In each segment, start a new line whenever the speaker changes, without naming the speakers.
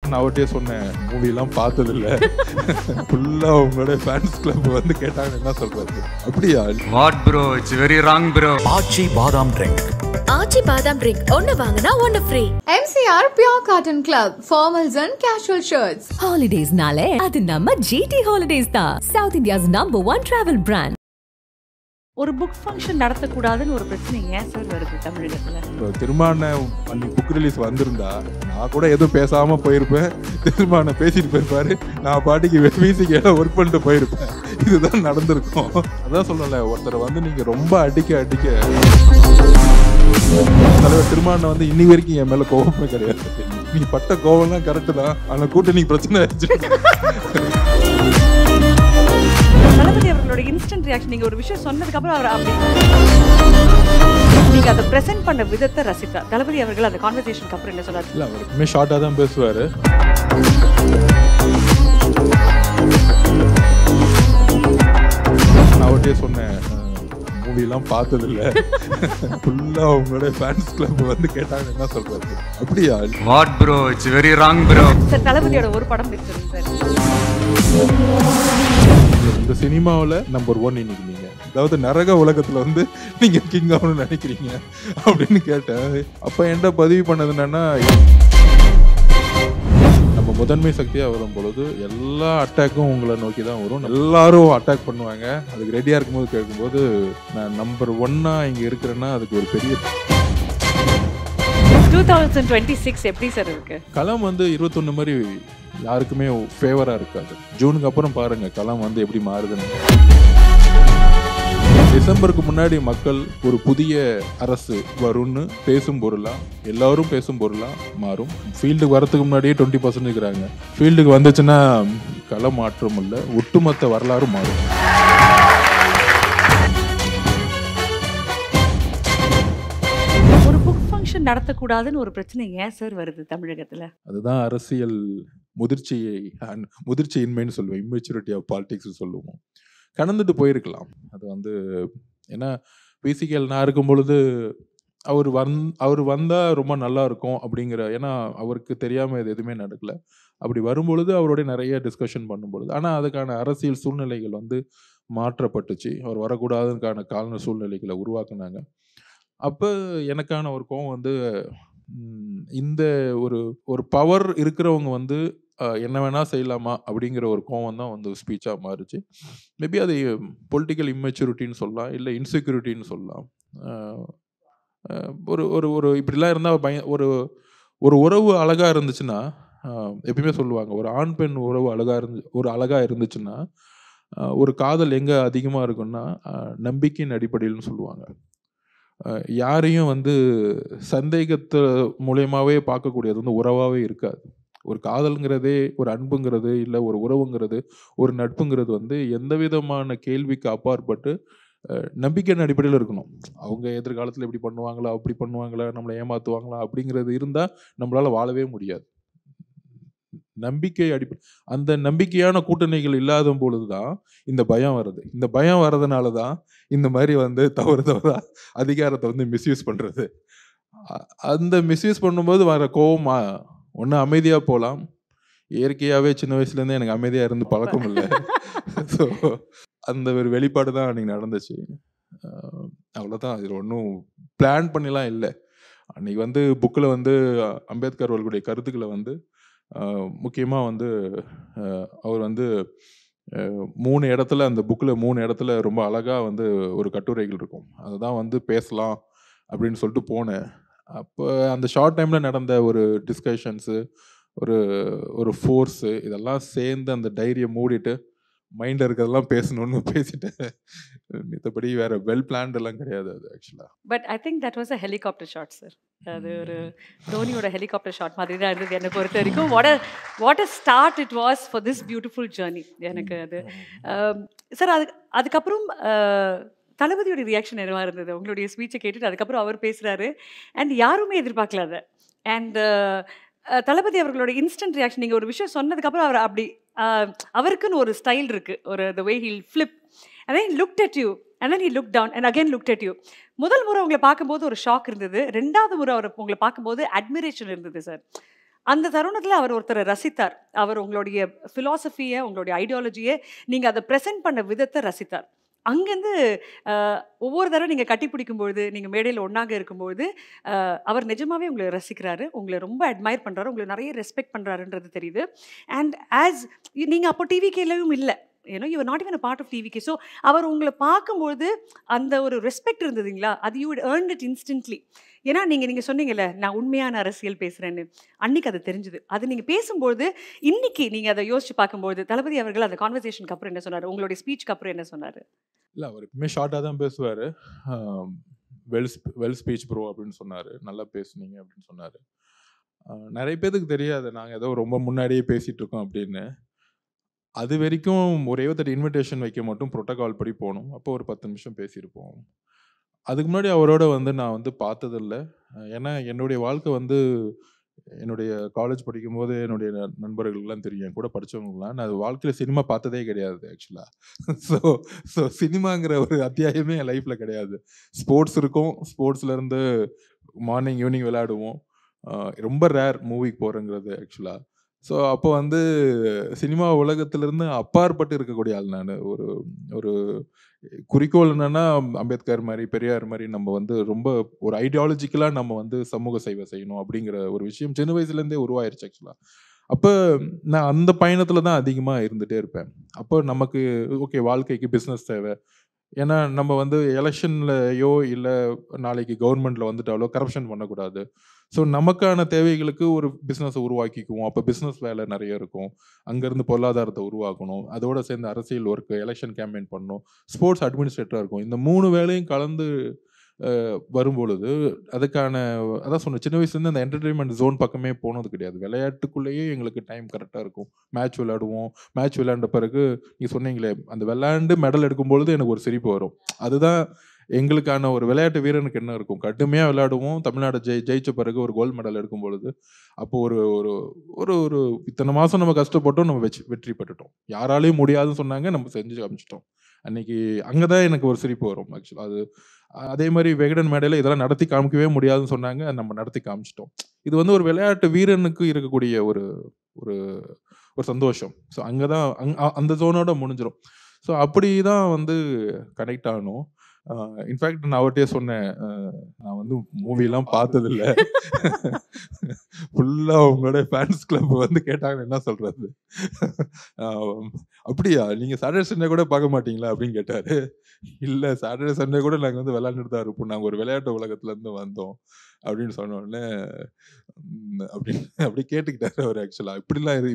நான் அவர்கிட்டே சொன்னேன், மூவிலாம் பார்த்ததில்ல, ஃபுல்லா உங்களோட ஃபேன்ஸ் கிளப் வந்து கேட்டாங்க என்ன சொல்றது. அப்படியா?
What bro, it's very wrong bro.
Aachi badam drink.
Aachi badam drink ஒன்னு வாங்குனா ஒன்னு free.
MCR Pure Cotton Club, formals and casual shirts.
Holidays naale adu namma GT Holidays da, South India's #1 travel brand.
ஒரு புக் ஃபங்க்ஷன் நடத்தக்கூடாதுன்னு ஒரு பிரச்சனை ஏன் சார் வருது தமிழகத்துல?
திருமான அன்னைக்கு புக் ரிலீஸ் வந்திருந்தா நான் கூட எதுவும் பேசாம போயிருப்பேன். திருமான பேசிட்டு போயிருப்பாரு, நான் பாட்டிக்கு VCK ஒர்க் பண்ணிட்டு போயிருப்பேன். இதுதான் நடந்திருக்கும். அதான் சொல்லல, ஒருத்தரை வந்து நீங்க ரொம்ப அடிக்க தலைவர் திருமான வந்து இன்னி வரைக்கும் என் மேல கோபமே கிடையாது. நீ பட்ட கோபம்லாம் கரெக்டு தான், ஆனா கூட்டணி பிரச்சனை ஆயிடுச்சு.
தளபதி அவர்களோட இன்ஸ்டன்ட் ரியாக்ஷன், நீங்க ஒரு விஷயம் சொன்னதுக்கு அப்புறம் அவர் அப்படி நீங்க அதை பிரசன்ட் பண்ண விதத்தை ரசித்தா தளபதி அவர்கள் அந்த கான்வர்சேஷனுக்கு அப்புறம் என்ன சொன்னாரு?
இல்ல, அவர் எப்பவுமே ஷார்ட்டா தான் பேசுவாரு. நான் அவர்கிட்டே சொன்னேன், மூவிலாம் பார்த்ததில்ல, ஃபுல்லா உங்களோட ஃபேன்ஸ் கிளப் வந்து கேட்டாங்க என்ன சொல்றது. அப்படியா?
What bro, it's very wrong bro.
Sir தளபதியோட ஒரு படம் இருக்குது சார்.
இந்த சினிமாவில் நம்பர் 1 இன்னைக்கு நீங்க, அதாவது நரக உலகத்துல வந்து நீங்க கிங் ஆகணும்னு நினைக்கிறீங்க அப்படின்னு கேட்டேன். அப்ப என்ன பதிவு பண்ணது என்னன்னா, நம்ம முதன்மை சக்தியா வரும் பொழுது எல்லா அட்டாக்கும் உங்களை நோக்கி தான் வரும். எல்லாரும் அட்டாக் பண்ணுவாங்க. அதுக்கு ரெடியா இருக்கும்போது கேட்கும்போது நான் நம்பர் 1 இங்க இருக்கிறேன்னா அதுக்கு ஒரு பெரிய
2026 எப்படி சார் இருக்கு?
களம் வந்து 21 மாதிரி யாருக்குமே ஃபேவரா இருக்காது. ஜூனுக்கு அப்புறம் பாருங்க களம் வந்து எப்படி மாறுதுன்னு. டிசம்பருக்கு முன்னாடி மக்கள் ஒரு புதிய அரசு வரும்னு பேசும் பொருளா, எல்லாரும் பேசும் பொருளா மாறும். ஃபீல்டுக்கு வரதுக்கு முன்னாடியே 20% இருக்கிறாங்க. ஃபீல்டுக்கு வந்துச்சுன்னா களம் மாற்றம் இல்லை, ஒட்டுமொத்த வரலாறு மாறும்.
ஒரு புக் ஃபங்க்ஷன் நடத்தக்கூடாதுன்னு ஒரு பிரச்சனை ஏன் சார் வருது தமிழகத்துல?
அதுதான் அரசியல் முதிர்ச்சியின்மைன்னு சொல்லுவோம், இம்மெச்சூரிட்டி ஆஃப் பாலிடிக்ஸ் சொல்லுவோம். கடந்துட்டு போயிருக்கலாம். அது வந்து ஏன்னா VCK நான் இருக்கும் பொழுது அவர் வந்தால் ரொம்ப நல்லா இருக்கும் அப்படிங்கிற, ஏன்னா அவருக்கு தெரியாமல் இது எதுவுமே நடக்கல. அப்படி வரும்பொழுது அவரோட நிறைய டிஸ்கஷன் பண்ணும்பொழுது, ஆனால் அதுக்கான அரசியல் சூழ்நிலைகள் வந்து மாற்றப்பட்டுச்சு. அவர் வரக்கூடாதுக்கான கால சூழ்நிலைகளை உருவாக்குனாங்க. அப்போ எனக்கான ஒரு கோவம் வந்து, இந்த ஒரு பவர் இருக்கிறவங்க வந்து என்ன வேணா செய்யலாமா அப்படிங்கிற ஒரு கோவம் தான் வந்து ஸ்பீச்சாக மாறுச்சு. மேபி அது பொலிட்டிக்கல் இம்மெச்சூரிட்டின்னு சொல்லலாம், இல்லை இன்செக்யூரிட்டின்னு சொல்லலாம். ஒரு இப்படிலாம் இருந்தால் ஒரு உறவு அழகாக இருந்துச்சுன்னா, எப்பயுமே சொல்லுவாங்க, ஒரு ஆண் பெண் உறவு அழகாக இருந்துச்சுன்னா ஒரு காதல் எங்கே அதிகமாக இருக்குன்னா நம்பிக்கையின் அடிப்படையில்னு சொல்லுவாங்க. யாரையும் வந்து சந்தேகத்து மூலயமாவே பார்க்கக்கூடியது வந்து உறவாகவே இருக்காது. ஒரு காதல்ங்கிறதே, ஒரு அன்புங்கிறது, இல்லை ஒரு உறவுங்கிறது, ஒரு நட்புங்கிறது வந்து எந்த விதமான கேள்விக்கு அப்பாற்பட்டு நம்பிக்கையின் அடிப்படையில் இருக்கணும். அவங்க எதிர்காலத்தில் இப்படி பண்ணுவாங்களா, அப்படி பண்ணுவாங்களா, நம்மளை ஏமாற்றுவாங்களா அப்படிங்கிறது இருந்தால் நம்மளால வாழவே முடியாது. நம்பிக்கை அந்த நம்பிக்கையான கூட்டணிகள் இல்லாத பொழுதுதான் இந்த பயம் வருது. இந்த பயம் வர்றதுனால தான் இந்த மாதிரி வந்து தவறா அதிகாரத்தை வந்து மிஸ்யூஸ் பண்றது. அந்த மிஸ்யூஸ் பண்ணும்போது வர கோவம் ஒன்று அமைதியாக போகலாம். இயற்கையாகவே சின்ன வயசுலேருந்தே எனக்கு அமைதியாக இருந்து பழக்கம் இல்லை. ஸோ அந்த ஒரு வெளிப்பாடு தான் அன்றைக்கி நடந்துச்சு. அவ்வளோதான். இதில் ஒன்றும் பிளான் பண்ணிலாம் இல்லை. அன்றைக்கி வந்து புக்கில் வந்து அம்பேத்கர் அவர்களுடைய கருத்துக்களை வந்து முக்கியமாக வந்து அவர் வந்து 3 இடத்துல, அந்த புக்கில் 3 இடத்துல ரொம்ப அழகாக வந்து ஒரு கட்டுரைகள் இருக்கும். அதுதான் வந்து பேசலாம் அப்படின்னு சொல்லிட்டு போனேன். அப்போ அந்த ஷார்ட் டைமில் நடந்த ஒரு டிஸ்கஷன்ஸு, ஒரு ஃபோர்ஸு, இதெல்லாம் சேர்ந்து அந்த டைரியை மூடிட்டு மைண்டில் இருக்கிறதெல்லாம் பேசணும்னு பேசிட்டு, மற்றபடி வேறு வெல் பிளான்ட் எல்லாம் கிடையாது அது ஆக்சுவலாக.
But I think that was a helicopter shot sir. அது ஒரு தோனியோட ஹெலிகாப்டர் ஷாட் மாதிரி தான் இருந்தது என்னை பொறுத்த வரைக்கும். What a start it was for this beautiful journey. எனக்கு அது சார், அதுக்கப்புறம் தளபதியோட ரியாக்ஷன் என்னவா இருந்தது? உங்களுடைய ஸ்பீச்சை கேட்டுட்டு அதுக்கப்புறம் அவர் பேசுகிறாரு, அண்ட் யாருமே எதிர்பார்க்கல அதை. அண்ட் தளபதி அவர்களோட இன்ஸ்டன்ட் ரியாக்ஷன், நீங்கள் ஒரு விஷயம் சொன்னதுக்கப்புறம் அவர் அப்படி அவருக்குன்னு ஒரு ஸ்டைல் இருக்குது, ஒரு the way he'll flip and then he looked at you and then he looked down and again looked at you. முதல் முறை உங்களை பார்க்கும்போது ஒரு ஷாக் இருந்தது, ரெண்டாவது முறை உங்களை பார்க்கும்போது அட்மிரேஷன் இருந்தது சார். அந்த தருணத்தில் அவர் ஒருத்தரை ரசித்தார். அவர் உங்களுடைய ஃபிலாசபியை, உங்களுடைய ஐடியாலஜியை, நீங்கள் அதை ப்ரெசென்ட் பண்ண விதத்தை ரசித்தார். அங்கேருந்து ஒவ்வொரு தடவை நீங்கள் கட்டி பிடிக்கும்பொழுது, நீங்கள் மேடையில் ஒன்றாக இருக்கும்பொழுது அவர் நிஜமாகவே உங்களை ரசிக்கிறாரு, உங்களை ரொம்ப அட்மையர் பண்ணுறாரு, உங்களை நிறைய ரெஸ்பெக்ட் பண்ணுறாருன்றது தெரியுது. அண்ட் ஆஸ் நீங்கள் அப்போ டிவிகேலையும் இல்லை, you are not even a part of TVK. So அவர் உங்களை பார்க்கும்பொழுது அந்த ஒரு ரெஸ்பெக்ட் இருந்ததுங்களா, அது you would earn it instantly. ஏன்னா நீங்கள் சொன்னீங்கல்ல, நான் உண்மையான அரசியல் பேசுகிறேன்னு, அன்னைக்கு அது தெரிஞ்சுது. அது நீங்கள் பேசும்போது இன்னைக்கு நீங்கள் அதை யோசிச்சு பார்க்கும்போது, தளபதி அவர்கள் அந்த கான்வர்சேஷனுக்கு அப்புறம் என்ன சொன்னார், உங்களுடைய ஸ்பீச்சுக்கு அப்புறம் என்ன சொன்னார்?
இல்லை, அவர் எப்பவுமே ஷார்ட்டாக தான் பேசுவார். வெல் ஸ்பீச் ப்ரோ அப்படின்னு சொன்னார், நல்லா பேசுனீங்க அப்படின்னு சொன்னார். நிறைய பேருக்கு தெரியாது நாங்கள் ஏதோ ரொம்ப முன்னாடியே பேசிகிட்டு இருக்கோம் அப்படின்னு. அது வரைக்கும் ஒரே ஒரு இன்விடேஷன் வைக்க மட்டும் ப்ரோட்டோகால் படி போகணும். அப்போ ஒரு 10 நிமிஷம் பேசியிருப்போம். அதுக்கு முன்னாடி அவரோட நான் பார்த்ததில்ல. ஏன்னா என்னுடைய வாழ்க்கை என்னுடைய காலேஜ் படிக்கும்போது என்னுடைய நண்பர்களுக்கெல்லாம் தெரியும், என் கூட படித்தவங்களாம். நான் வாழ்க்கையில் சினிமா பார்த்ததே கிடையாது ஆக்சுவலாக. ஸோ சினிமாங்கிற ஒரு அத்தியாயமே என் லைஃப்பில் கிடையாது. ஸ்போர்ட்ஸ் இருக்கும், ஸ்போர்ட்ஸ்லேருந்து மார்னிங் ஈவினிங் விளையாடுவோம். ரொம்ப ரேர் மூவிக்கு போகிறேங்கிறது ஆக்சுவலாக. ஸோ அப்போ சினிமா உலகத்திலிருந்து அப்பாற்பட்டு இருக்கக்கூடிய ஆள் நான். ஒரு குறிக்கோள் என்னன்னா, அம்பேத்கர் மாதிரி, பெரியார் மாதிரி நம்ம ரொம்ப ஒரு ஐடியாலஜிக்கலாக நம்ம சமூக சேவை செய்யணும் அப்படிங்கிற ஒரு விஷயம் சின்ன வயசுலேருந்தே உருவாயிருச்சு ஆக்சுவலாக. அப்போ நான் அந்த பயணத்தில் தான் அதிகமாக இருந்துகிட்டே இருப்பேன். அப்போ நமக்கு ஓகே, வாழ்க்கைக்கு பிஸ்னஸ் தேவை. ஏன்னா நம்ம எலெக்ஷன்லையோ இல்லை நாளைக்கு கவர்மெண்ட்டில் வந்துட்டாலோ கரப்ஷன் பண்ணக்கூடாது. ஸோ நமக்கான தேவைகளுக்கு ஒரு பிஸ்னஸை உருவாக்கிக்குவோம். அப்போ பிஸ்னஸ் வேலை நிறைய இருக்கும். அங்கேருந்து பொருளாதாரத்தை உருவாக்கணும். அதோடு சேர்ந்து அரசியல் ஒர்க்கு, எலெக்ஷன் கேம்பெயின் பண்ணணும், ஸ்போர்ட்ஸ் அட்மினிஸ்ட்ரேட்டராக இருக்கும். இந்த 3 வேலையும் கலந்து வரும்பொழுது அதான் சொன்னேன், சின்ன வயசுலேருந்து அந்த என்டர்டெயின்மெண்ட் ஜோன் பக்கமே போனது கிடையாது. விளையாட்டுக்குள்ளேயே எங்களுக்கு டைம் கரெக்டாக இருக்கும். மேட்ச் விளையாடுவோம். மேட்ச் விளையாண்ட பிறகு நீங்கள் சொன்னீங்களே, அந்த விளையாண்டு மெடல் எடுக்கும்பொழுது எனக்கு ஒரு சிரிப்பு வரும். அதுதான் எங்களுக்கான ஒரு விளையாட்டு வீரனுக்கு என்ன இருக்கும். கடுமையாக விளையாடுவோம். தமிழ்நாடு ஜெயிச்ச பிறகு ஒரு கோல்டு மெடல் எடுக்கும் பொழுது அப்போ ஒரு ஒரு ஒரு இத்தனை மாதம் நம்ம கஷ்டப்பட்டோம், நம்ம வெற்றி பெற்றுட்டோம். யாராலையும் முடியாதுன்னு சொன்னாங்க, நம்ம செஞ்சு காமிச்சிட்டோம். அன்னைக்கு அங்கே தான் எனக்கு ஒரு சிரிப்பு வரும் ஆக்சுவலாக. அது அதே மாதிரி விகடன் மேடையில் இதெல்லாம் நடத்தி காமிக்கவே முடியாதுன்னு சொன்னாங்க, நம்ம நடத்தி காமிச்சிட்டோம். இது ஒரு விளையாட்டு வீரனுக்கு இருக்கக்கூடிய ஒரு ஒரு ஒரு சந்தோஷம். ஸோ அங்கே தான் அந்த ஜோனோட முடிஞ்சிடும். ஸோ அப்படி தான் கனெக்ட் ஆகணும். இன்ஃபேக்ட் நான் அவர்கிட்டயே சொன்னேன், நான் மூவிலாம் பார்த்ததில்ல, ஃபுல்லாக உங்களோட ஃபேன்ஸ் கிளப் கேட்டாங்கன்னு என்ன சொல்கிறது, அப்படியா நீங்கள் சாட்டர்டே சண்டே கூட பார்க்க மாட்டீங்களா அப்படின்னு கேட்டார். இல்லை, சாட்டர்டே சண்டே கூட நாங்கள் விளையாண்டுட்டு தான் இருப்போம், நாங்கள் ஒரு விளையாட்டு உலகத்துலேருந்து வந்தோம் அப்படின்னு சொன்னோடனே அப்படி கேட்டுக்கிட்டாரு அவர். ஆக்சுவலாக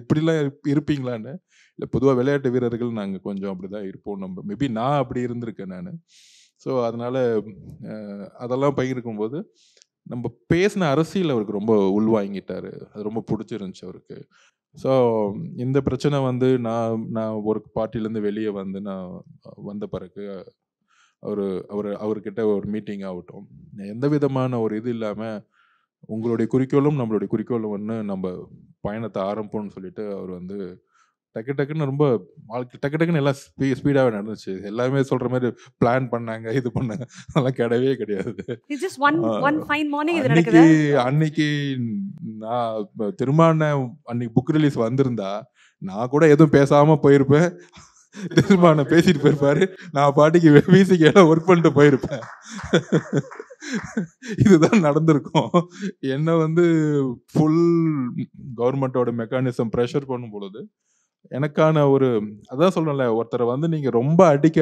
இப்படிலாம் இருப்பீங்களான்னு. இல்லை, பொதுவாக விளையாட்டு வீரர்கள் நாங்கள் கொஞ்சம் அப்படி தான் இருப்போம். நம்ம மேபி நான் அப்படி இருந்திருக்கேன் நான். ஸோ அதனால் அதெல்லாம் பகிர்க்கும்போது நம்ம பேசின அரசியல் அவருக்கு ரொம்ப உள்வாங்கிட்டார். அது ரொம்ப பிடிச்சிருந்துச்சு அவருக்கு. ஸோ இந்த பிரச்சனை நான் ஒரு பார்ட்டிலேருந்து வெளியே நான் வந்த பிறகு அவர்கிட்ட ஒரு மீட்டிங் ஆகட்டும், எந்த விதமான ஒரு இது இல்லாமல் உங்களுடைய குறிக்கோளும் நம்மளுடைய குறிக்கோளும் நம்ம பயணத்தை ஆரம்பிப்போம்னு சொல்லிட்டு அவர் டக்குன்னு ரொம்ப டக்குன்னு எல்லாம் ஸ்பீடாகவே நடந்துச்சு. எல்லாமே சொல்ற மாதிரி பிளான் பண்ணாங்க, இது பண்ணாங்க, அதெல்லாம் கிடையவே கிடையாது. அன்னைக்கு நான் அன்னைக்கு புக் ரிலீஸ் வந்திருந்தா நான் கூட எதுவும் பேசாம போயிருப்பேன். திரும்ப பேசிட்டு போயிருப்பாரு, நான் பாட்டிக்கு வீசிக்கு ஒர்க் பண்ணிட்டு போயிருப்பேன். இதுதான் நடந்திருக்கும். என்ன ஃபுல் கவர்மெண்டோட மெக்கானிசம் ப்ரெஷர் பண்ணும் பொழுது எனக்கான அதான் சொல்றேன்ல, ஒருத்தரை நீங்க ரொம்ப அடிக்க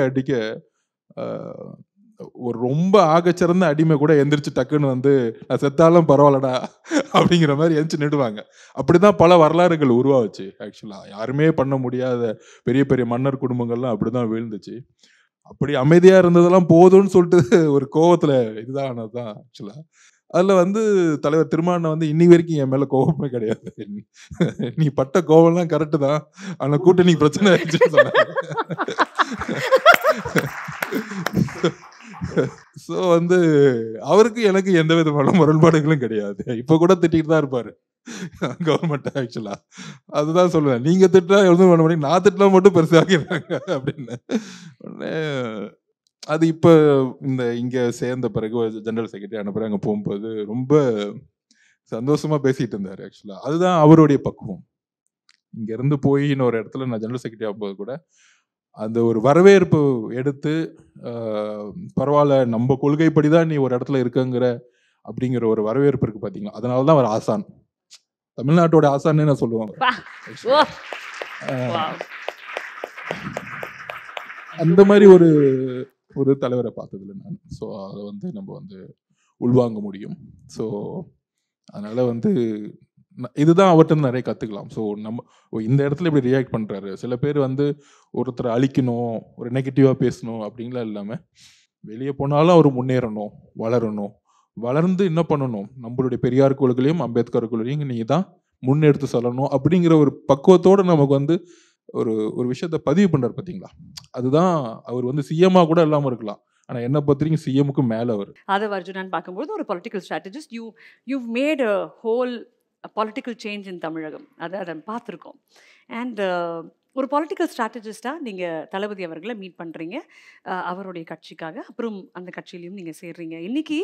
ஒரு ரொம்ப ஆகச்சிறந்த அடிமை கூட எந்திரிச்சு டக்குன்னு நான் செத்தாலும் பரவாயில்லடா அப்படிங்கிற மாதிரி எந்திரிச்சு நிடுவாங்க. அப்படிதான் பல வரலாறுகள் உருவாச்சு. ஆக்சுவலா யாருமே பண்ண முடியாத பெரிய பெரிய மன்னர் குடும்பங்கள்லாம் அப்படிதான் வீழ்ந்துச்சு. அப்படி அமைதியா இருந்ததெல்லாம் போதும்னு சொல்லிட்டு ஒரு கோவத்துல இதுதான் ஆனதுதான் ஆக்சுவலா. அதுல தலைவர் திருமாவளவன் இன்னைக்கு வரைக்கும் என் மேல கோபமே கிடையாது. நீ பட்ட கோவம்லாம் கரெக்டு தான், ஆனா கூட்டணி பிரச்சனை ஆயிடுச்சுன்னு சொன்னாங்க. ஸோ அவருக்கு எனக்கு எந்த விதமான முரண்பாடுகளும் கிடையாது. இப்ப கூட திட்டிட்டு தான் இருப்பாரு கவர்மெண்ட். ஆக்சுவலா அதுதான் சொல்லுவேன், நீங்க திட்டா எதுவும் பண்ண முடியும், நான் திட்டலாம் மட்டும் பெருசாகிறாங்க அப்படின்னு. அது இப்போ இங்கே சேர்ந்த பிறகு ஜெனரல் செக்ரட்டரி ஆன பிறகு அங்கே போகும்போது ரொம்ப சந்தோஷமா பேசிட்டு இருந்தாரு ஆக்சுவலா. அதுதான் அவருடைய பக்குவம். இங்க இருந்து போய் இன்னொரு இடத்துல நான் ஜெனரல் செக்ரட்டரி ஆகும்போது கூட அந்த ஒரு வரவேற்பு எடுத்து பரவாயில்ல நம்ம கொள்கைப்படிதான் நீ ஒரு இடத்துல இருக்கங்கிற அப்படிங்கிற ஒரு வரவேற்பு இருக்கு பாத்தீங்களா, அதனாலதான் அவர் ஆசான், தமிழ்நாட்டோட ஆசான்னு நான் சொல்லுவாங்க. அந்த மாதிரி ஒரு ஒரு தலைவரை பார்த்ததில்லை நான். ஸோ அதை வந்து நம்ம வந்து உள்வாங்க முடியும். ஸோ அதனால வந்து இதுதான் அவர்கிட்ட நிறைய கற்றுக்கலாம். ஸோ நம்ம இந்த இடத்துல இப்படி ரியாக்ட் பண்ணுறாரு. சில பேர் வந்து ஒருத்தரை அழிக்கணும், ஒரு நெகட்டிவாக பேசணும் அப்படின்லாம் இல்லாமல் வெளியே போனாலும் அவர் முன்னேறணும், வளரணும், வளர்ந்து என்ன பண்ணணும், நம்மளுடைய பெரியார் கொள்கைகளையும் அம்பேத்கர் கொள்கையும் நீங்கள் தான் முன்னெடுத்து சொல்லணும் அப்படிங்கிற ஒரு பக்குவத்தோடு நமக்கு வந்து ஒரு ஒரு விஷயத்த பதிவு பண்ணுறாரு பார்த்தீங்களா. அதுதான் அவர் வந்து சிஎம்மாக கூட இல்லாமல் இருக்கலாம், ஆனால் என்ன பத்திரிக்கை சிஎம்முக்கு மேலே அவர்.
ஆதவ் அர்ஜுனான்னு பார்க்கும்போது ஒரு political strategist, you've made a whole political change in Tamizhagam. அதை பார்த்துருக்கோம். அண்ட் ஒரு பொலிட்டிக்கல் ஸ்ட்ராட்டஜிஸ்டாக நீங்கள் தளபதி அவர்களை மீட் பண்ணுறீங்க அவருடைய கட்சிக்காக. அப்புறம் அந்த கட்சியிலையும் நீங்கள் சேர்றீங்க. இன்றைக்கி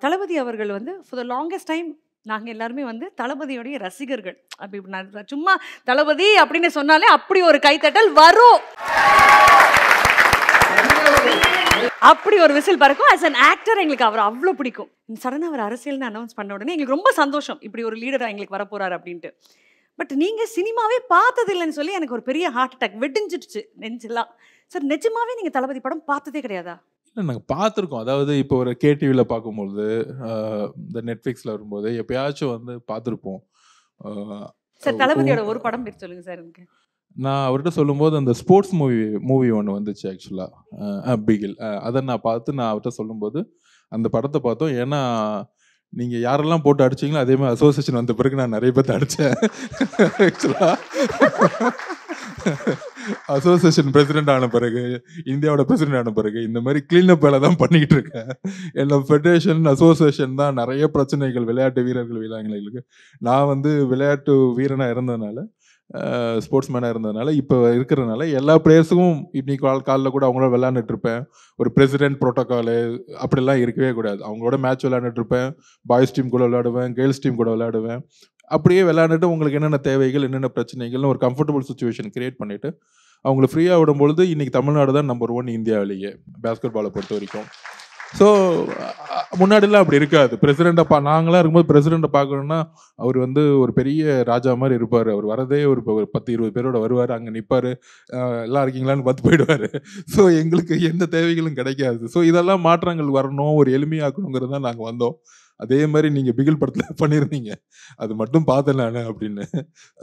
தளபதி அவர்கள் வந்து ஃபார் த லாங்கஸ்ட் டைம் நாங்கள் எல்லாருமே வந்து தளபதியோடைய ரசிகர்கள். அப்படி நான் சும்மா தளபதி அப்படின்னு சொன்னாலே அப்படி ஒரு கைத்தட்டல் வரும், அப்படி ஒரு விசில் பறக்கும். ஆஸ் அன் ஆக்டர் எங்களுக்கு அவர் அவ்வளோ பிடிக்கும். சடனாக அவர் அரசியல்னு அனௌன்ஸ் பண்ண உடனே எங்களுக்கு ரொம்ப சந்தோஷம், இப்படி ஒரு லீடராக எங்களுக்கு வரப்போறாரு அப்படின்ட்டு. பட் நீங்கள் சினிமாவே பார்த்ததில்லைன்னு சொல்லி எனக்கு ஒரு பெரிய ஹார்ட் அட்டாக் வெடிஞ்சிடுச்சு நெஞ்செல்லாம். சார் நிஜமாவே நீங்கள் தளபதி படம் பார்த்ததே கிடையாதா?
இல்லை, நாங்கள் பார்த்துருக்கோம். அதாவது இப்போ ஒரு கேடிவியில் பார்க்கும்பொழுது, இந்த நெட்ஃப்ளிக்ஸில் வரும்போது எப்பயாச்சும் வந்து பார்த்துருப்போம்.
சார் தளபதியோட ஒரு படம் பேர் சொல்லுங்கள் சார் எனக்கு.
நான் அவர்கிட்ட சொல்லும்போது அந்த ஸ்போர்ட்ஸ் மூவி ஒன்று வந்துச்சு ஆக்சுவலாக, பிகில். அதை நான் அவர்கிட்ட சொல்லும்போது அந்த படத்தை பார்த்தோம். ஏன்னா நீங்கள் யாரெல்லாம் போட்டு அடிச்சிங்களோ அதே மாதிரி அசோசியேஷன் வந்த பிறகு நான் நிறைய பேர்த்து அடித்தேன் ஆக்சுவலாக. அசோசியேஷன் பிரசிடென்ட் ஆன பிறகு, இந்தியாவோட பிரசிடென்ட் ஆன பிறகு இந்த மாதிரி கிளீனப் வேலை தான் பண்ணிக்கிட்டு இருக்கேன். எல்லாம் ஃபெடரேஷன் அசோசியேஷன் தான் நிறைய பிரச்சனைகள், விளையாட்டு வீரர்கள் வீராங்கனைகளுக்கு. நான் வந்து விளையாட்டு வீரனாக இருந்ததுனால, ஸ்போர்ட்ஸ் மேனாக இருந்ததுனால, இப்போ இருக்கிறதுனால எல்லா பிளேயர்ஸுக்கும் இன்னைக்கு காலில் கூட அவங்களோட விளையாண்டுட்டு இருப்பேன். ஒரு பிரசிடென்ட் ப்ரோட்டோக்காலு அப்படிலாம் இருக்கவே கூடாது. அவங்களோட மேட்ச் விளையாண்டுட்டு இருப்பேன். பாய்ஸ் டீம் கூட விளையாடுவேன், கேர்ள்ஸ் டீம் கூட விளையாடுவேன். அப்படியே விளையாண்டுட்டு உங்களுக்கு என்னென்ன தேவைகள், என்னென்ன பிரச்சனைகள்னு ஒரு கம்ஃபர்டபுள் சுச்சுவேஷன் கிரியேட் பண்ணிவிட்டு அவங்கள ஃப்ரீயாக விடும்பொழுது இன்றைக்கி தமிழ்நாடு தான் நம்பர் 1 இந்தியாவிலேயே பேஸ்கெட் பாலை பொறுத்த வரைக்கும். ஸோ முன்னாடிலாம் அப்படி இருக்காது. பிரசிடெண்ட்டை நாங்களாம் இருக்கும்போது பிரசிடெண்ட்டை பார்க்கணுன்னா அவர் வந்து ஒரு பெரிய ராஜா மாதிரி இருப்பார். அவர் வரதே ஒரு 10-20 பேரோட வருவார், அங்கே நிற்பார், எல்லாம் இருக்கீங்களான்னு பார்த்து போயிடுவார். ஸோ எங்களுக்கு எந்த தேவைகளும் கிடைக்காது. ஸோ இதெல்லாம் மாற்றங்கள் வரணும், ஒரு எளிமையாக்கணுங்கிறது தான் நாங்கள் வந்தோம். அதே மாதிரி நீங்கள் பிகில் படத்தில் பண்ணியிருந்தீங்க, அது மட்டும் பார்த்தேன் நான் அப்படின்னு.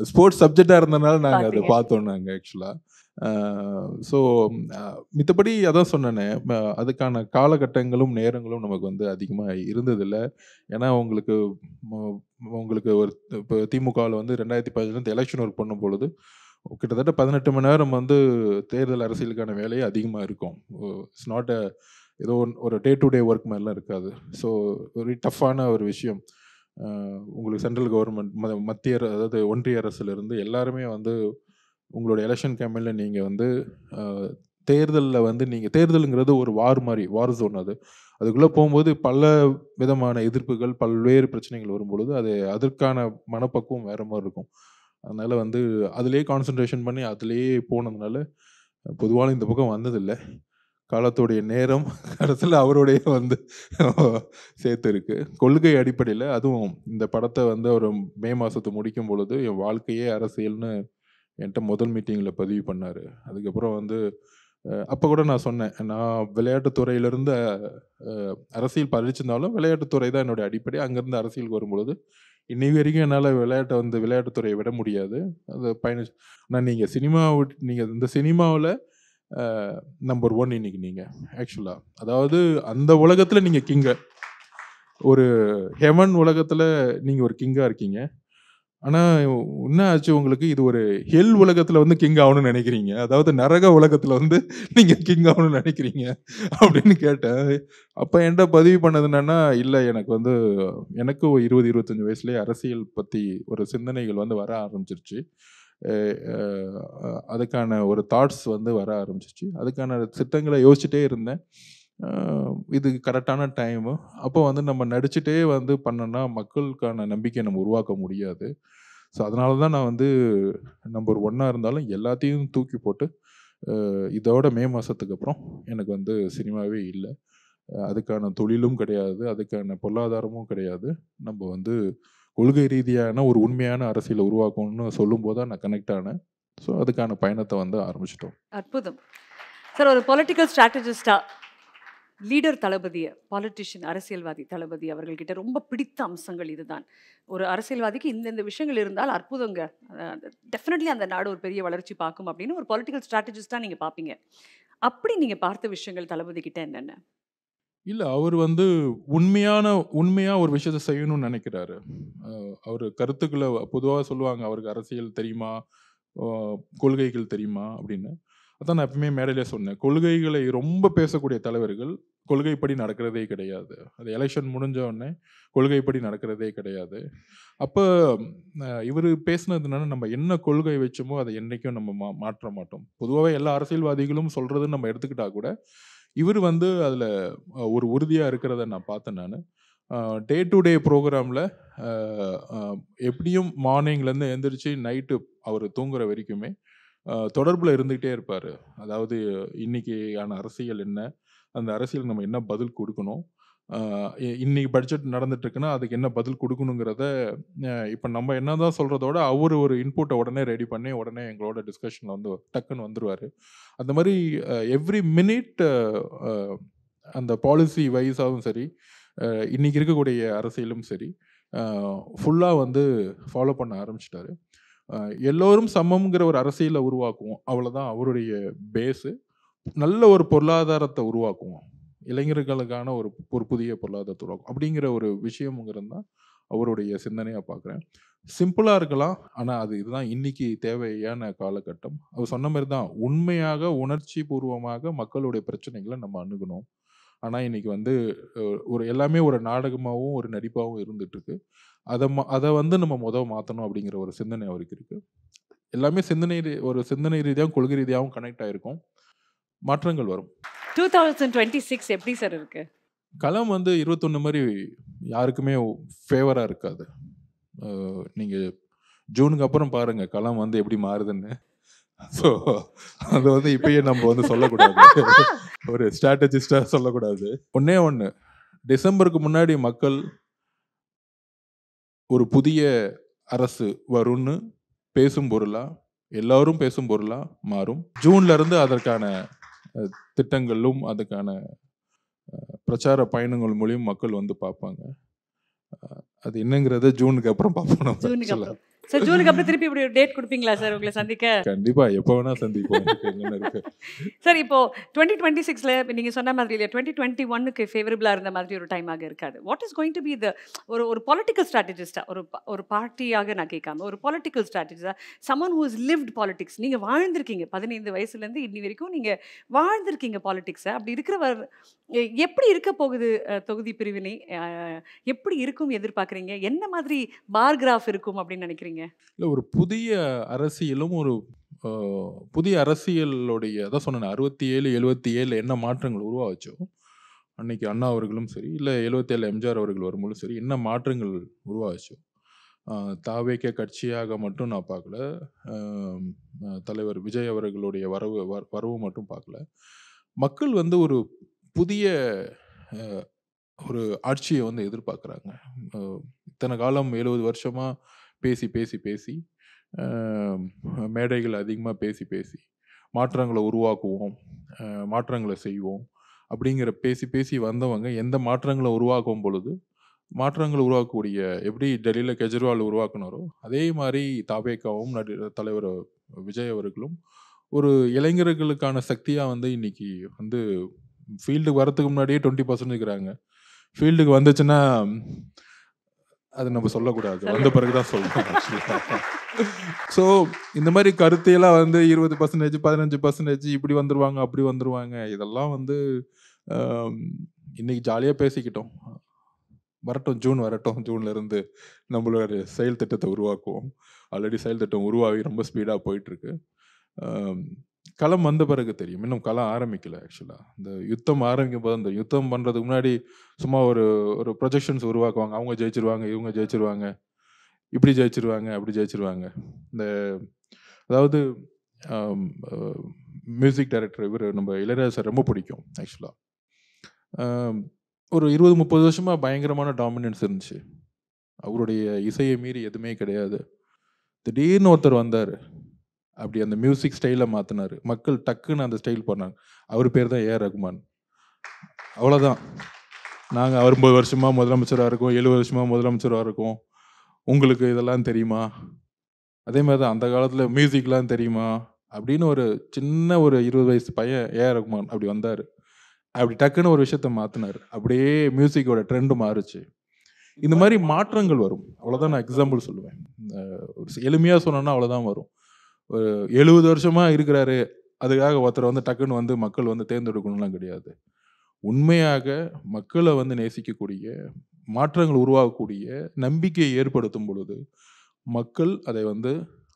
ஸ்போர்ட்ஸ் சப்ஜெக்டாக இருந்தனால நாங்கள் அதை பார்த்தோம் நாங்கள் ஆக்சுவலாக. ஸோ மித்தபடி அதான் சொன்னேனே, அதுக்கான காலகட்டங்களும் நேரங்களும் நமக்கு வந்து அதிகமாக இருந்ததில்லை. ஏன்னா உங்களுக்கு ஒரு இப்போ திமுகவில் வந்து 2015 எலெக்ஷன் ஒர்க் பண்ணும் பொழுது கிட்டத்தட்ட 18 மணி நேரம் வந்து தேர்தல் அரசியலுக்கான வேலையே அதிகமாக இருக்கும். இட்ஸ் நாட் ஏதோ ஒரு டே டு டே ஒர்க் மாதிரிலாம் இருக்காது. ஸோ ஒரு டஃப்பான ஒரு விஷயம். உங்களுக்கு சென்ட்ரல் கவர்மெண்ட், மத்திய அதாவது ஒன்றிய அரசுலேருந்து எல்லாருமே வந்து உங்களோட எலெக்ஷன் கேம்பெயினில் நீங்கள் வந்து தேர்தலில் வந்து நீங்கள் தேர்தலுங்கிறது ஒரு வார் ஜோன். அதுக்குள்ளே போகும்போது பல விதமான எதிர்ப்புகள், பல்வேறு பிரச்சனைகள் வரும்பொழுது அதற்கான மனப்பக்குவம் வேறு மாதிரி இருக்கும். அதனால் வந்து அதிலே கான்சன்ட்ரேஷன் பண்ணி அதிலேயே போனதுனால பொதுவாக இந்த பக்கம் வந்ததில்லை. காலத்துடைய நேரம் கடைசியில் அவருடைய வந்து சேர்த்து இருக்கு. கொள்கை அடிப்படையில் அதுவும் இந்த படத்தை வந்து ஒரு மே மாதத்தை முடிக்கும் பொழுது என் வாழ்க்கையே அரசியல்னு என்கிட்ட முதல் மீட்டிங்கில் பதிவு பண்ணார். அதுக்கப்புறம் வந்து அப்போ கூட நான் சொன்னேன், நான் விளையாட்டுத்துறையிலேருந்து அரசியல் படிச்சிருந்தாலும் விளையாட்டுத்துறை தான் என்னுடைய அடிப்படை. அங்கேருந்து அரசியலுக்கு வரும்பொழுது இன்னைக்கு வரைக்கும் என்னால் விளையாட்டுத்துறையை விட முடியாது. அது ஆனால் நீங்கள் இந்த சினிமாவில் நம்பர் 1 இன்னைக்கு நீங்கள் ஆக்சுவலாக. அதாவது அந்த உலகத்தில் நீங்கள் கிங்க, ஒரு ஹெவன் உலகத்தில் நீங்கள் ஒரு கிங்காக இருக்கீங்க. ஆனால் என்ன ஆச்சு உங்களுக்கு, இது ஒரு ஹெல் உலகத்தில் வந்து கிங் ஆகணும்னு நினைக்கிறீங்க, அதாவது நரக உலகத்தில் வந்து நீங்கள் கிங் ஆகணும்னு நினைக்கிறீங்க அப்படின்னு கேட்டேன். அப்போ என்கிட்ட பதிவு பண்ணது என்னன்னா, இல்லை எனக்கு 20-25 வயசுலேயே அரசியல் பற்றி ஒரு சிந்தனைகள் வந்து வர ஆரம்பிச்சிருச்சு. அதுக்கான ஒரு தாட்ஸ் வந்து வர ஆரம்பிச்சிச்சு. அதுக்கான திட்டங்களை யோசிச்சுட்டே இருந்தேன். இது கரெக்டான டைமு. அப்போ வந்து நம்ம நடிச்சுட்டே வந்து பண்ணோன்னா மக்களுக்கான நம்பிக்கையை நம்ம உருவாக்க முடியாது. ஸோ அதனால தான் நான் வந்து நம்பர் 1 இருந்தாலும் எல்லாத்தையும் தூக்கி போட்டு இதோட மே மாதத்துக்கு அப்புறம் எனக்கு வந்து சினிமாவே இல்லை. அதுக்கான தொழிலும் கிடையாது, அதுக்கான பொருளாதாரமும் கிடையாது. நம்ம வந்து கொள்கை ரீதியான ஒரு உண்மையான அரசியலை உருவாக்கணும்னு சொல்லும்போது தான் நான் கனெக்ட் ஆனேன். ஸோ அதுக்கான பயணத்தை வந்து ஆரம்பிச்சிட்டோம்.
அற்புதம் சார். ஒரு பொலிட்டிக்கல் ஸ்ட்ராட்டஜிஸ்டா லீடர் தளபதியை, பாலிட்டிஷியன் அரசியல்வாதி தளபதி அவர்கள்கிட்ட ரொம்ப பிடித்த அம்சங்கள் இதுதான். ஒரு அரசியல்வாதிக்கு இந்த விஷயங்கள் இருந்தால் அற்புதங்க, டெஃபினெட்லி அந்த நாடு ஒரு பெரிய வளர்ச்சி பார்க்கும் அப்படின்னு ஒரு பொலிட்டிக்கல் ஸ்ட்ராட்டஜிஸ்டாக நீங்கள் பார்ப்பீங்க. அப்படி நீங்கள் பார்த்த விஷயங்கள் தளபதி கிட்ட என்னென்ன?
இல்ல, அவர் வந்து உண்மையா ஒரு விஷயத்த செய்யணும்னு நினைக்கிறாரு. அவரு கருத்துக்கள பொதுவா சொல்லுவாங்க, அவருக்கு அரசியல் தெரியுமா? அ கொள்கைகள் தெரியுமா? அப்படின்னு. அதான் நான் எப்பவுமே மேடையிலே சொன்னேன். கொள்கைகளை ரொம்ப பேசக்கூடிய தலைவர்கள் கொள்கைப்படி நடக்கிறதே கிடையாது. அது எலெக்ஷன் முடிஞ்ச உடனே கொள்கைப்படி நடக்கிறதே கிடையாது. அப்ப இவரு பேசினது என்னன்னா, நம்ம என்ன கொள்கை வச்சோமோ அதை என்னைக்கும் நம்ம மாற்ற மாட்டோம். பொதுவாவே எல்லா அரசியல்வாதிகளும் சொல்றதுன்னு நம்ம எடுத்துக்கிட்டா கூட, இவரு வந்து அதுல ஒரு உறுதியா இருக்கிறத நான் பார்த்தேன் நானு. டே டு டே ப்ரோகிராம்ல எப்படியும் மார்னிங்லேருந்து எந்திரிச்சு நைட்டு அவர் தூங்குற வரைக்குமே தொடர்பில் இருந்துகிட்டே இருப்பார். அதாவது இன்னைக்கான அரசியல் என்ன, அந்த அரசியலுக்கு நம்ம என்ன பதில் கொடுக்கணும், இன்னைக்கு பட்ஜெட் நடந்துட்டு இருக்குன்னா அதுக்கு என்ன பதில் கொடுக்கணுங்கிறத இப்போ நம்ம என்னதான் சொல்றதோட அவர் ஒரு இன்புட்டை உடனே ரெடி பண்ணி உடனே எங்களோட டிஸ்கஷனில் வந்து டக்குன்னு வந்துருவார். அந்த மாதிரி எவ்ரி மினிட் அந்த பாலிசி வைஸாகவும் சரி, இன்னைக்கு இருக்கக்கூடிய அரசியலும் சரி, ஃபுல்லாக வந்து ஃபாலோ பண்ண ஆரம்பிச்சிட்டாரு. எல்லோரும் சமம்ங்கிற ஒரு அரசியலை உருவாக்குவோம், அவ்வளோதான் அவருடைய பேஸு. நல்ல ஒரு பொருளாதாரத்தை உருவாக்குவோம், இளைஞர்களுக்கான ஒரு புதிய பொருளாதாரத்தை உருவாக்கும் அப்படிங்கிற ஒரு விஷயம்ங்கிறது தான் அவருடைய சிந்தனையாக பார்க்குறேன். சிம்பிளாக இருக்கலாம், ஆனால் அது இதுதான் இன்னைக்கு தேவையான காலகட்டம். அவர் சொன்ன மாதிரி தான், உண்மையாக உணர்ச்சி பூர்வமாக மக்களுடைய பிரச்சனைகளை நம்ம அணுகணும். ஆனால் இன்னைக்கு வந்து ஒரு எல்லாமே ஒரு நாடகமாகவும் ஒரு நடிப்பாகவும் இருந்துட்டு இருக்கு. அதை வந்து நம்ம மாற்றணும் அப்படிங்கிற ஒரு சிந்தனை அவருக்கு இருக்கு. எல்லாமே ஒரு சிந்தனை ரீதியாகவும் கொள்கை ரீதியாகவும் கனெக்ட் ஆயிருக்கும். மாற்றங்கள் வரும்.
2026 எப்படி சார் இருக்கு?
களம் வந்து 21 மாதிரி யாருக்குமே ஃபேவரா இருக்காது. நீங்க ஜூனுக்கு அப்புறம் பாருங்க களம் வந்து எப்படி மாறுதுன்னு. ஸோ அது வந்து இப்பயே நம்ம வந்து சொல்லக்கூடாது, ஒரு ஸ்ட்ராட்டஜிஸ்டா சொல்லக்கூடாது. ஒண்ணு டிசம்பருக்கு முன்னாடி மக்கள் ஒரு புதிய அரசு வரும்னு பேசும் பொருளா, எல்லாரும் பேசும் பொருளா மாறும். ஜூன்ல இருந்து அதற்கான திட்டங்களும் அதுக்கான பிரச்சார பயணங்கள் மூலியம் மக்கள் வந்து பார்ப்பாங்க. அது என்னங்கிறத ஜூனுக்கு அப்புறம் பார்ப்போம்.
ஜூனுக்கு அப்புறம் சார், ஜூனுக்கு அப்புறம் திருப்பி இப்படி ஒரு டேட் கொடுப்பீங்களா சார் உங்களை சந்திக்க?
கண்டிப்பா, எப்போ வேணா சந்திப்போம்.
சார் இப்போ 2026ல நீங்க சொன்ன மாதிரி இல்லையா, 2021க்கு ஃபேவரபிளா இருந்த மாதிரி ஒரு டைமாக இருக்காது. What is going to be the ஒரு பொலிட்டிக்கல் ஸ்ட்ராட்டஜிஸ்டா, ஒரு பார்ட்டியாக நான் கேட்காம ஒரு பொலிட்டிக்கல் ஸ்ட்ராட்டஜிஸ்டா, someone who is lived politics. நீங்க வாழ்ந்திருக்கீங்க 15 வயசுலேருந்து இன்னி வரைக்கும் நீங்க வாழ்ந்திருக்கீங்க பாலிடிக்ஸை. அப்படி இருக்கிறவர் எப்படி இருக்க போகுது தொகுதி பிரிவினை, எப்படி இருக்கும் எதிர்பார்க்குறீங்க? என்ன மாதிரி பார் கிராஃப் இருக்கும் அப்படின்னு நினைக்கிறீங்க?
இல்லை, ஒரு புதிய அரசியலும் ஒரு புதிய அரசியலுடைய அதான் சொன்னேன், 67 77 என்ன மாற்றங்கள் உருவாச்சோ அன்னைக்கு அண்ணா அவர்களும் சரி, இல்லை 77 எம்ஜிஆர் அவர்கள் வரும்போதும் சரி, என்ன மாற்றங்கள் உருவாச்சோ, தாவேக கட்சியாக மட்டும் நான் பார்க்கல, தலைவர் விஜய் அவர்களுடைய வரவு மட்டும் பார்க்கல. மக்கள் வந்து ஒரு புதிய ஒரு ஆட்சியை வந்து எதிர்பார்க்குறாங்க. இத்தனை காலம் 70 வருஷமா பேசி பேசி பேசி மேடைகள் அதிகமாக பேசி பேசி மாற்றங்களை உருவாக்குவோம், மாற்றங்களை செய்வோம் அப்படிங்கிற பேசி பேசி வந்தவங்க எந்த மாற்றங்களை உருவாக்கும் பொழுது மாற்றங்களை உருவாக்கக்கூடிய, எப்படி டெல்லியில் கெஜ்ரிவால் உருவாக்குனாரோ அதே மாதிரி தாவேகாவும் தலைவர் விஜய் அவர்களும் ஒரு இளைஞர்களுக்கான சக்தியாக வந்து இன்னைக்கு வந்து ஃபீல்டுக்கு வரத்துக்கு முன்னாடியே 20% இருக்கிறாங்க. ஃபீல்டுக்கு வந்துச்சுன்னா அது நம்ம சொல்லக்கூடாது, வந்த பிறகுதான் சொல்லணும். ஸோ இந்த மாதிரி கருத்தையெல்லாம் வந்து 20%, 15% இப்படி வந்துருவாங்க அப்படி வந்துருவாங்க, இதெல்லாம் வந்து இன்னைக்கு ஜாலியாக பேசிக்கிட்டோம். வரட்டும், ஜூன் வரட்டும், ஜூன்ல இருந்து நம்மளோட செயல் திட்டத்தை உருவாக்குவோம். ஆல்ரெடி செயல் திட்டம் உருவாகி ரொம்ப ஸ்பீடாக போயிட்டுருக்கு. களம் வந்த பிறகு தெரியும். இன்னும் களம் ஆரம்பிக்கல ஆக்சுவலா. இந்த யுத்தம் ஆரம்பிக்கும் போது அந்த யுத்தம் பண்றதுக்கு முன்னாடி சும்மா ஒரு ஒரு ப்ரொஜெக்ஷன்ஸ் உருவாக்குவாங்க. அவங்க ஜெயிச்சிருவாங்க, இவங்க ஜெயிச்சிருவாங்க, இப்படி ஜெயிச்சிருவாங்க, அப்படி ஜெயிச்சிருவாங்க. இந்த அதாவது மியூசிக் டைரக்டர் இவர் நம்ம இளையராஜா சார் ரொம்ப பிடிக்கும் ஆக்சுவலா. ஒரு 20-30 வருஷமா பயங்கரமான டாமினன்ஸ் இருந்துச்சு. அவருடைய இசையை மீறி எதுவுமே கிடையாது. திடீர்னு ஒருத்தர் வந்தார், அப்படி அந்த மியூசிக் ஸ்டைலை மாற்றினார். மக்கள் டக்குன்னு அந்த ஸ்டைல் பண்ணாங்க. அவர் பேர் தான் ஏஆர் ரகுமான். அவ்வளோதான். நாங்கள் 60 வருஷமாக முதலமைச்சராக இருக்கோம், 70 வருஷமாக முதலமைச்சராக இருக்கோம், உங்களுக்கு இதெல்லாம் தெரியுமா? அதே மாதிரி தான் அந்த காலத்தில் மியூசிக்லாம் தெரியுமா அப்படின்னு ஒரு சின்ன ஒரு 20 வயசு பையன் ஏஆர் ரகுமான் அப்படி வந்தார். அப்படி டக்குன்னு ஒரு விஷயத்த மாற்றினார். அப்படியே மியூசிக்கோட ட்ரெண்டு மாறுச்சு. இந்த மாதிரி மாற்றங்கள் வரும். அவ்வளோதான் நான் எக்ஸாம்பிள் சொல்லுவேன். எளிமையாக சொன்னோன்னா அவ்வளோதான் வரும். ஒரு 70 வருஷமாக இருக்கிறாரு, அதுக்காக ஒருத்தர் வந்து டக்குன்னு வந்து மக்கள் வந்து தேர்ந்தெடுக்கணும்லாம் கிடையாது. உண்மையாக மக்களை வந்து நேசிக்கக்கூடிய, மாற்றங்கள் உருவாகக்கூடிய நம்பிக்கையை ஏற்படுத்தும் பொழுது மக்கள் அதை வந்து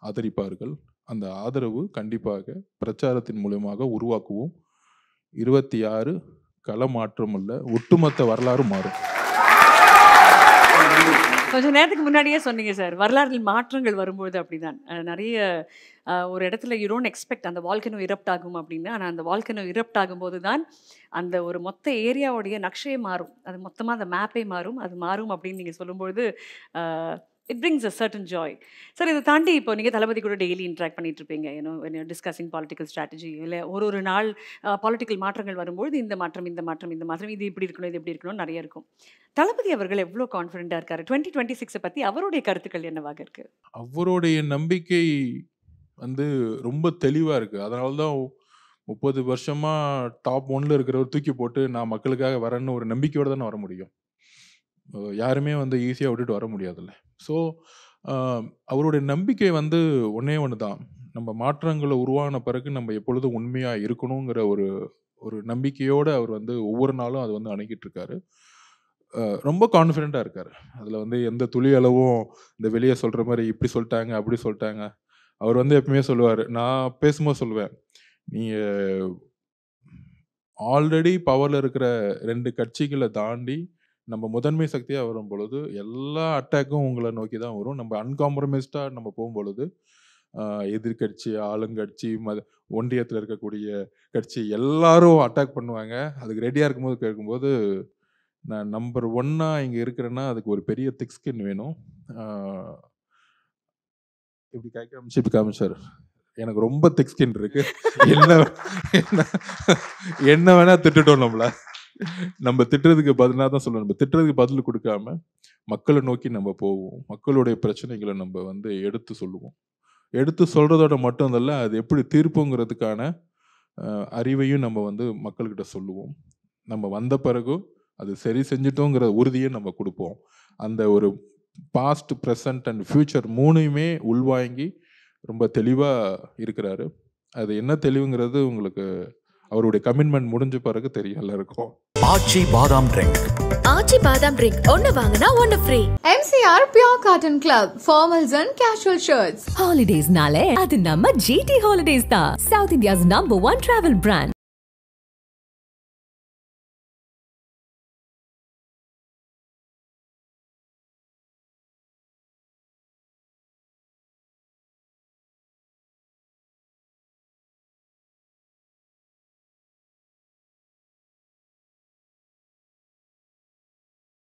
ஆதரிப்பார்கள். அந்த ஆதரவு கண்டிப்பாக பிரச்சாரத்தின் மூலமாக உருவாக்குவோம். 26 கள மாற்றம் அல்ல, ஒட்டுமொத்த வரலாறு மாறும்.
கொஞ்சம் நேரத்துக்கு முன்னாடியே சொன்னீங்க சார், வரலாற்றில் மாற்றங்கள் வரும்பொழுது அப்படிதான் நிறைய ஒரு இடத்துல யூ டோன்ட் எக்ஸ்பெக்ட் அந்த வால்கனோ இரப்ட் ஆகும் அப்படின்னு. ஆனால் அந்த வால்கனோ இரப்ட் ஆகும்போது தான் அந்த ஒரு மொத்த ஏரியாவுடைய நக்ஷையே மாறும், அது மொத்தமாக அந்த மேப்பே மாறும். அது மாறும் அப்படின்னு நீங்கள் சொல்லும்பொழுது it brings a certain Joy. Sir இதை தாண்டி இப்போ நீங்கள் தளபதி கூட டெய்லி இன்ட்ராக்ட் பண்ணிட்டு இருப்பீங்க, ஏன்னோ டிஸ்கஸிங் பாலிட்டிக்கல் ஸ்ட்ராட்டஜி, இல்லை ஒரு நாள் பாலிட்டிக்கல் மாற்றங்கள் வரும்போது இந்த மாற்றம் இந்த மாற்றம் இந்த மாற்றம், இது இப்படி இருக்கணும், இது எப்படி இருக்கணும் நிறைய இருக்கும். தளபதி அவர்கள் எவ்வளோ கான்ஃபிடென்ட்டாக இருக்காரு? 2026 பற்றி அவருடைய கருத்துக்கள் என்னவாக இருக்கு?
அவருடைய நம்பிக்கை வந்து ரொம்ப தெளிவாக இருக்குது. அதனால தான் 30 வருஷமாக டாப் 1ல் இருக்கிறவர் தூக்கி போட்டு நான் மக்களுக்காக வரேன்னு ஒரு நம்பிக்கையோடு தானே வர முடியும். யாருமே வந்து ஈஸியாக விட்டுட்டு வர முடியாதுல்ல. ஸோ அவருடைய நம்பிக்கை வந்து ஒன்றே ஒன்று தான். நம்ம மாற்றங்களை உருவான பிறகு நம்ம எப்பொழுதும் உண்மையாக இருக்கணுங்கிற ஒரு ஒரு நம்பிக்கையோடு அவர் வந்து ஒவ்வொரு நாளும் அதை வந்து அணுகிட்டு இருக்காரு. ரொம்ப கான்ஃபிடென்ட்டாக இருக்கார். அதில் வந்து எந்த துளி அளவும் இந்த வெளியே சொல்கிற மாதிரி இப்படி சொல்லிட்டாங்க அப்படி சொல்லிட்டாங்க. அவர் வந்து எப்பவுமே சொல்லுவார், நான் பேசும்போது சொல்லுவேன், நீங்கள் ஆல்ரெடி பவரில் இருக்கிற 2 கட்சிகளை தாண்டி நம்ம முதன்மை சக்தியாக வரும் பொழுது எல்லா அட்டாக்கும் உங்களை நோக்கி தான் வரும். நம்ம அன்காம்ப்ரமைஸ்டாக நம்ம போகும்பொழுது எதிர்கட்சி, ஆளுங்கட்சி, ஒன்றியத்தில் இருக்கக்கூடிய கட்சி எல்லாரும் அட்டாக் பண்ணுவாங்க. அதுக்கு ரெடியாக இருக்கும்போது கேட்கும்போது நான் நம்பர் 1 இங்கே இருக்கிறேன்னா அதுக்கு ஒரு பெரிய திக் ஸ்கின் வேணும். இப்படி காமிச்சு இப்படி காமிச்சார், எனக்கு ரொம்ப திக் ஸ்கின் இருக்கு, என்ன வேணா திட்டுட்டோம். நம்ம திட்டுறதுக்கு பதிலாக தான் சொல்லணும். நம்ம திட்டுறதுக்கு பதில் கொடுக்காம மக்களை நோக்கி நம்ம போவோம். மக்களுடைய பிரச்சனைகளை நம்ம வந்து எடுத்து சொல்லுவோம். எடுத்து சொல்றதோட மட்டும் இல்லை, அது எப்படி தீர்ப்புங்கிறதுக்கான அறிவையும் நம்ம வந்து மக்கள்கிட்ட சொல்லுவோம். நம்ம வந்த பிறகு அது சரி செஞ்சிட்டோங்கிற உறுதியை நம்ம கொடுப்போம். அந்த ஒரு பாஸ்ட், ப்ரெசன்ட் அண்ட் ஃபியூச்சர் 3யுமே உள்வாங்கி ரொம்ப தெளிவாக இருக்கிறாரு. அது என்ன தெளிவுங்கிறது உங்களுக்கு அவருடைய கமிட்மெண்ட் முடிஞ்ச பிறகு தெரியல இருக்கும்.
ஆச்சி பாதாம் ட்ரிங்க்.
ஆச்சி பாதாம் ட்ரிங்க் ஒன்னு வாங்கினா ஒன்னு free.
MCR Pure Cotton Club formals and casual shirts.
Holidays nale adu namma GT Holidays da, South India's #1 travel brand.